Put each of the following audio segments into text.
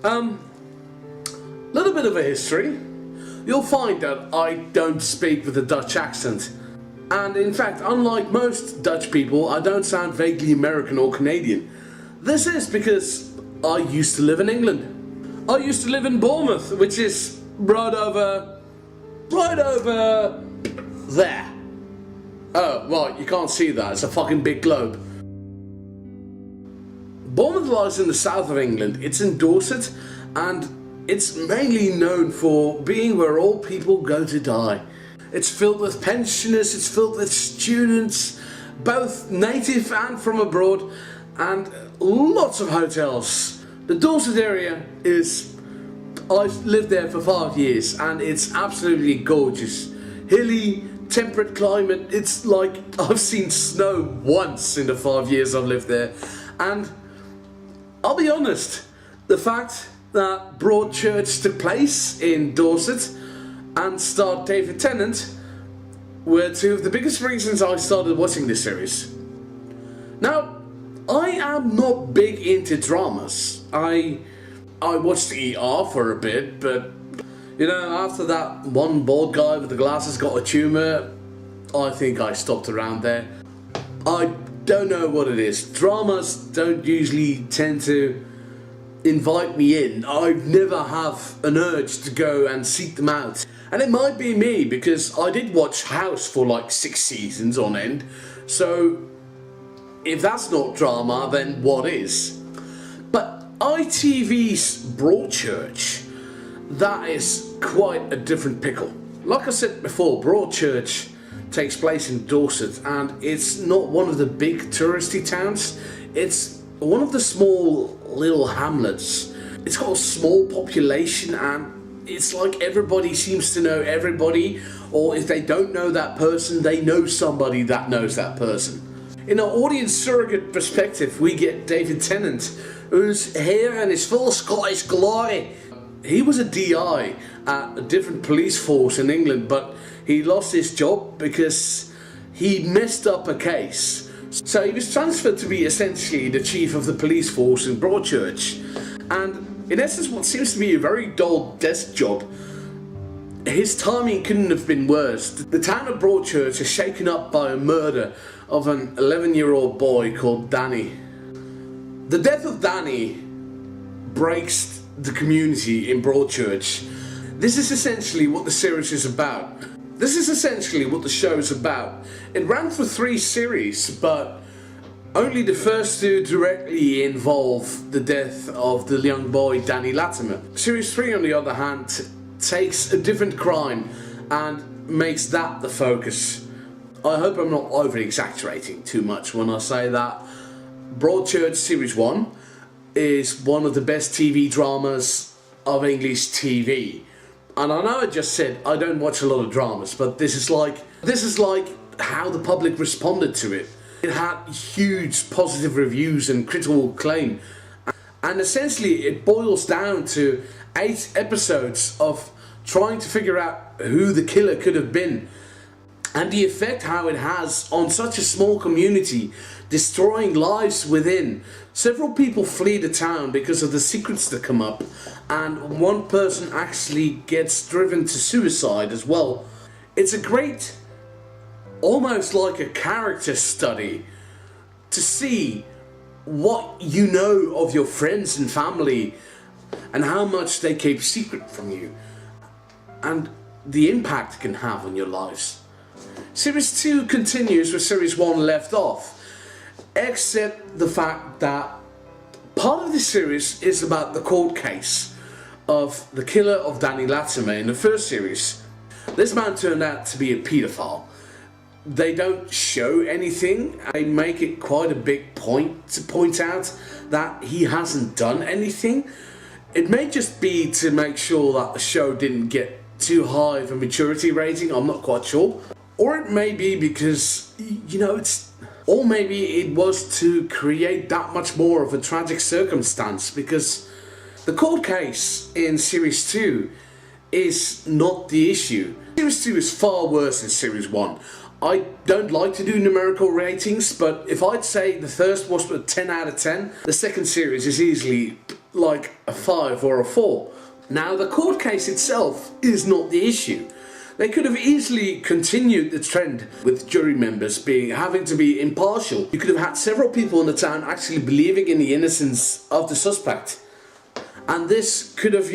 Little bit of a history. You'll find that I don't speak with a Dutch accent. And in fact, unlike most Dutch people, I don't sound vaguely American or Canadian. This is because I used to live in England. I used to live in Bournemouth, which is right over there. Oh, right, you can't see that, it's a fucking big globe. Bournemouth lies in the south of England. It's in Dorset, and it's mainly known for being where all people go to die. It's filled with pensioners, it's filled with students, both native and from abroad, and lots of hotels. The Dorset area is... I've lived there for 5 years and it's absolutely gorgeous. Hilly, temperate climate. It's like I've seen snow once in the 5 years I've lived there. And I'll be honest, the fact that Broadchurch took place in Dorset and starred David Tennant were two of the biggest reasons I started watching this series. Now, I am not big into dramas. I watched ER for a bit, but you know, after that one bald guy with the glasses got a tumour, I think I stopped around there. I don't know what it is. Dramas don't usually tend to invite me in. I never have an urge to go and seek them out. And it might be me, because I did watch House for like 6 seasons on end. So if that's not drama, then what is? But ITV's Broadchurch, that is quite a different pickle. Like I said before, Broadchurch takes place in Dorset, and it's not one of the big touristy towns. It's one of the small little hamlets. It's got a small population, and it's like everybody seems to know everybody, or if they don't know that person, they know somebody that knows that person. In our audience surrogate perspective, we get David Tennant, who's here in his full Scottish glory. He was a DI at a different police force in England, but he lost his job because he messed up a case. So he was transferred to be essentially the chief of the police force in Broadchurch. And in essence, what seems to be a very dull desk job, his timing couldn't have been worse. The town of Broadchurch is shaken up by a murder of an 11-year-old boy called Danny. The death of Danny breaks the community in Broadchurch. This is essentially what the series is about. This is essentially what the show is about. It ran for 3 series, but only the first 2 directly involve the death of the young boy Danny Latimer. Series 3, on the other hand, takes a different crime and makes that the focus. I hope I'm not over exaggerating too much when I say that Broadchurch Series 1 is one of the best TV dramas of English TV. And I know I just said I don't watch a lot of dramas, but this is like how the public responded to it. It had huge positive reviews and critical acclaim. And essentially it boils down to 8 episodes of trying to figure out who the killer could have been, and the effect how it has on such a small community, destroying lives within. Several people flee the town because of the secrets that come up, and one person actually gets driven to suicide as well. It's a great, almost like a character study, to see what you know of your friends and family and how much they keep secret from you, and the impact it can have on your lives. Series 2 continues where Series 1 left off, except the fact that part of this series is about the court case of the killer of Danny Latimer in the first series. This man turned out to be a paedophile. They don't show anything. They make it quite a big point to point out that he hasn't done anything. It may just be to make sure that the show didn't get too high of a maturity rating, I'm not quite sure. Or it may be because, you know, or maybe it was to create that much more of a tragic circumstance, because the court case in Series 2 is not the issue. Series 2 is far worse than Series 1. I don't like to do numerical ratings, but if I'd say the first was a 10 out of 10, the second series is easily like a 5 or a 4. Now, the court case itself is not the issue. They could have easily continued the trend with jury members having to be impartial. You could have had several people in the town actually believing in the innocence of the suspect. And this could have,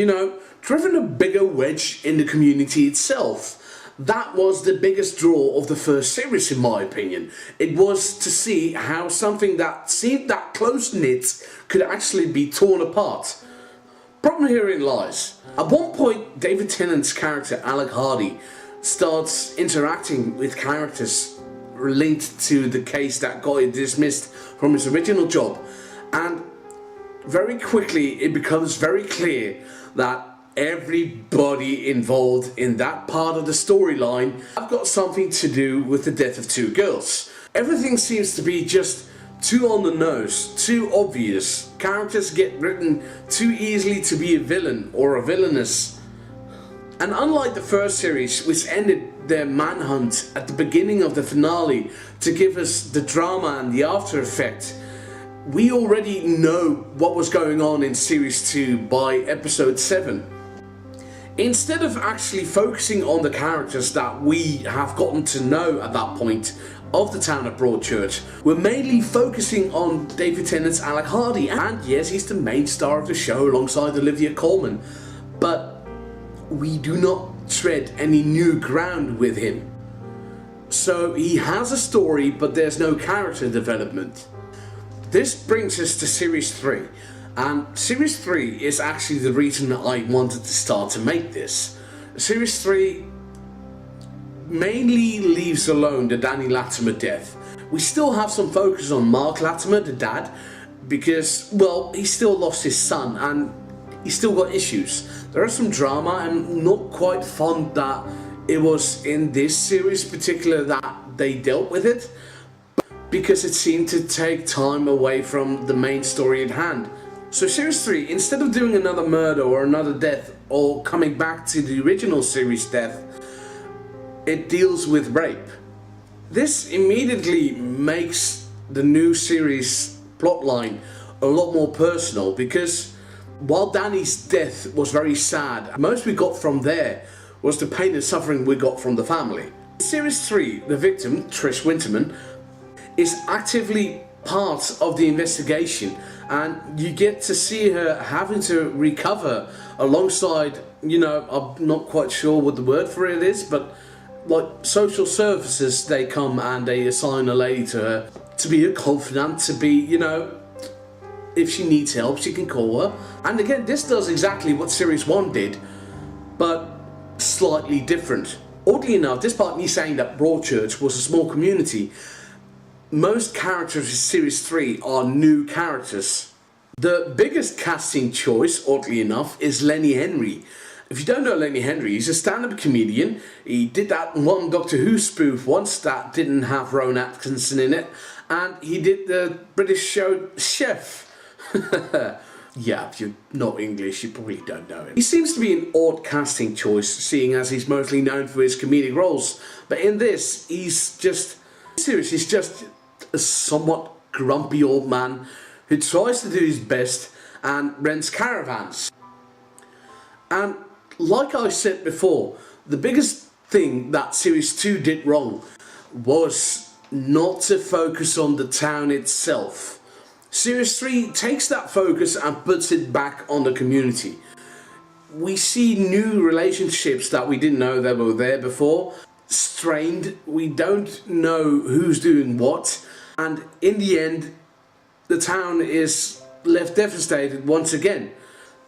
driven a bigger wedge in the community itself. That was the biggest draw of the first series, in my opinion. It was to see how something that seemed that close-knit could actually be torn apart. Problem herein lies. At one point, David Tennant's character, Alec Hardy, starts interacting with characters linked to the case that got him dismissed from his original job. And very quickly, it becomes very clear that everybody involved in that part of the storyline have got something to do with the death of 2 girls. Everything seems to be just too on the nose, too obvious. Characters get written too easily to be a villain or a villainess. And unlike the first series, which ended their manhunt at the beginning of the finale to give us the drama and the after effect, we already know what was going on in series 2 by episode 7. Instead of actually focusing on the characters that we have gotten to know at that point of the town of Broadchurch, we're mainly focusing on David Tennant's Alec Hardy, and yes, he's the main star of the show alongside Olivia Colman, but we do not tread any new ground with him. So he has a story, but there's no character development. This brings us to series 3. And series 3 is actually the reason that I wanted to start to make this. Series 3 mainly leaves alone the Danny Latimer death. We still have some focus on Mark Latimer, the dad, because, well, he still lost his son and he's still got issues. There is some drama. I'm not quite fond that it was in this series particular that they dealt with it, because it seemed to take time away from the main story at hand. So series 3, instead of doing another murder or another death or coming back to the original series death, it deals with rape. This immediately makes the new series plotline a lot more personal, because while Danny's death was very sad, most we got from there was the pain and suffering we got from the family. In series 3, the victim, Trish Winterman, is actively part of the investigation, and you get to see her having to recover alongside, I'm not quite sure what the word for it is, but like social services, they come and they assign a lady to her to be a confidant, to be, if she needs help, she can call her. And again, this does exactly what series 1 did, but slightly different. Oddly enough, despite me saying that Broadchurch was a small community, most characters in series 3 are new characters. The biggest casting choice, oddly enough, is Lenny Henry. If you don't know Lenny Henry, he's a stand-up comedian. He did that one Doctor Who spoof once that didn't have Rowan Atkinson in it, and he did the British show Chef. Yeah, if you're not English, you probably don't know him. He seems to be an odd casting choice, seeing as he's mostly known for his comedic roles. But in this, he's just a somewhat grumpy old man who tries to do his best and rents caravans. And like I said before, the biggest thing that series 2 did wrong was not to focus on the town itself. Series 3 takes that focus and puts it back on the community. We see new relationships that we didn't know that were there before, strained. We don't know who's doing what, and in the end, the town is left devastated once again.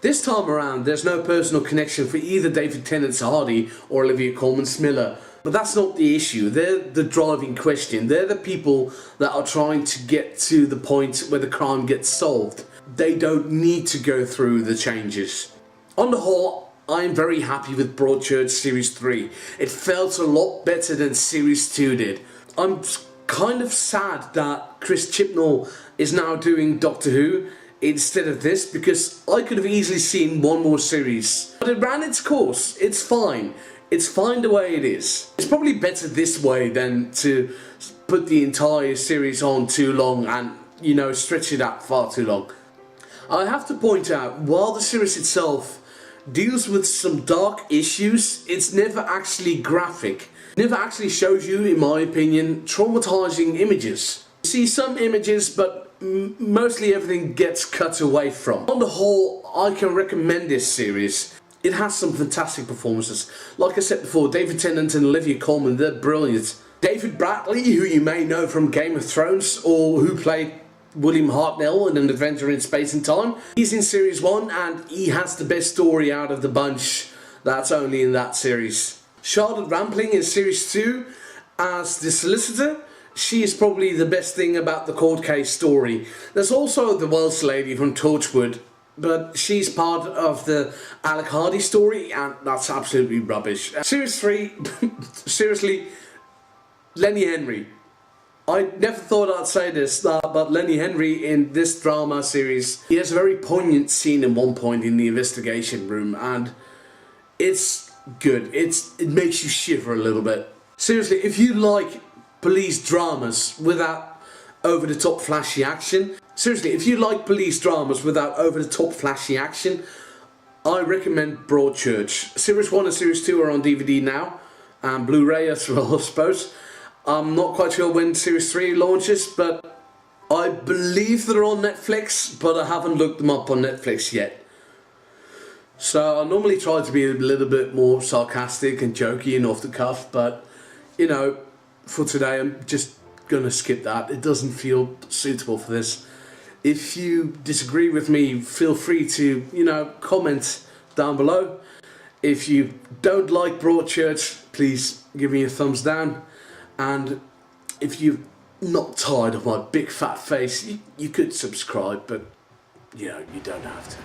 This time around, there's no personal connection for either David Tennant's Hardy or Olivia Colman's Miller. But that's not the issue. They're the driving question. They're the people that are trying to get to the point where the crime gets solved. They don't need to go through the changes. On the whole, I'm very happy with Broadchurch Series 3. It felt a lot better than Series 2 did. I'm kind of sad that Chris Chibnall is now doing Doctor Who instead of this, because I could have easily seen one more series. But it ran its course. It's fine. It's fine the way it is. It's probably better this way than to put the entire series on too long and, stretch it out far too long. I have to point out, while the series itself deals with some dark issues, it's never actually graphic. Never actually shows you, in my opinion, traumatizing images. You see some images, but mostly everything gets cut away from. On the whole, I can recommend this series. It has some fantastic performances. Like I said before, David Tennant and Olivia Colman, they're brilliant. David Bradley, who you may know from Game of Thrones, or who played William Hartnell in An Adventure in Space and Time, he's in series 1 and he has the best story out of the bunch that's only in that series. Charlotte Rampling in series 2 as the solicitor. She is probably the best thing about the court case story. There's also the Welsh lady from Torchwood, but she's part of the Alec Hardy story and that's absolutely rubbish. Series 3, seriously, Lenny Henry. I never thought I'd say this, but Lenny Henry in this drama series, he has a very poignant scene at one point in the investigation room and it's good. It makes you shiver a little bit. Seriously, if you like police dramas without over-the-top flashy action, I recommend Broadchurch. Series 1 and Series 2 are on DVD now, and Blu-ray as well, I suppose. I'm not quite sure when Series 3 launches, but I believe they're on Netflix, but I haven't looked them up on Netflix yet. So I normally try to be a little bit more sarcastic and jokey and off the cuff, but you know, for today I'm just gonna skip that. It doesn't feel suitable for this. If you disagree with me, feel free to, you know, comment down below. If you don't like Broadchurch, please give me a thumbs down. And if you're not tired of my big fat face, you could subscribe, but you know, you don't have to.